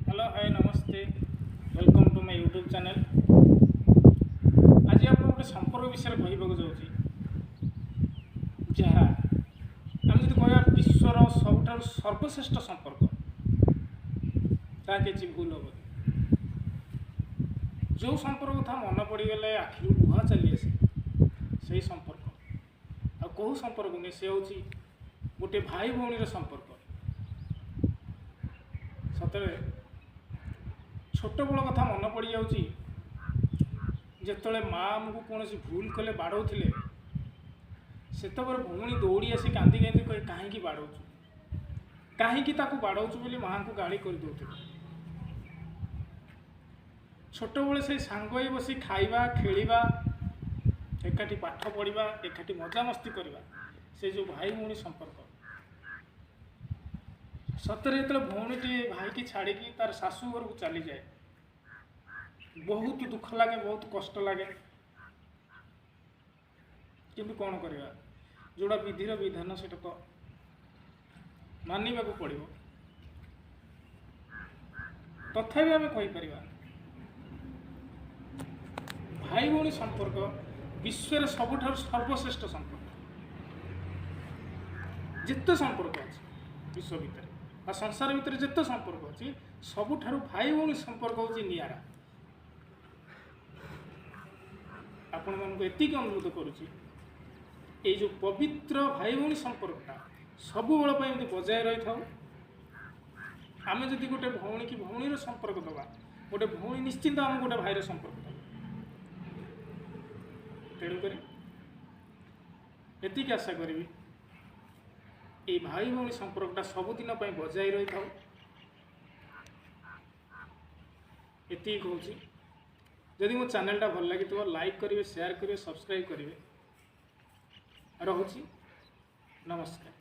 Hello hi नमस्ते welcome to my YouTube channel. आज आप गोटे संपर्क विषय कहवाक जाऊँगी जहाँ आम जो कह विश्वर सबुठ सर्वश्रेष्ठ संपर्क ता किसी भूल हम जो संपर्क कथा मन पड़गले आखिर लुह चली आसे से संपर्क आ कौ संपर्क नहीं से हूँ गोटे भाई भौणी संपर्क। सतरे छोट बड़ कथा मन पड़ जाऊँगी जिते माँ आमको कौन भूल कले बाड़ौले से भौणी दौड़ी आसी कांदी कांदी कहे कहीं बाड़ौ कहीं बाड़ौ बोली माँ को गाड़ी कर दौते। छोट बड़े से सांग बस खाइबा खेलिबा एकाठी पाठ पढ़ा एकाठी मजामस्ती करवा से जो भाई भौणी संपर्क सतरे जो भौणी भाई की छाड़ी तार शाशु घर को चली जाए बहुत दुख लगे बहुत कष्ट लगे किंतु कौन करवा जोड़ा विधिर विधान से तो मानवा पड़ो तथापि आम कहीपर भाई भौणी संपर्क विश्व सबुठ सर्वश्रेष्ठ संपर्क जिते संपर्क अच्छे विश्व भितर संसार भितर जिते संपर्क अच्छी सबुठ भाई भौणी संपर्क हूँ निरा। आपण मानक एतिक अनुरोध करुच्ची ये जो पवित्र भाई भौणी संपर्कटा सबु बेल बजाय रही था। आम जदि गोटे भौणी की भौणी संपर्क दबा गोटे भौणी निश्चिंत आम गोटे भाईर संपर्क दबा तेणुक एतिक आशा करी ये भाई भौणी संपर्कटा सबुदिन बजाय रही था। एतिक हूँ जदि मो चैनलटा भल लगी लाइक करेंगे शेयर करेंगे सब्सक्राइब करेंगे। रोची नमस्कार।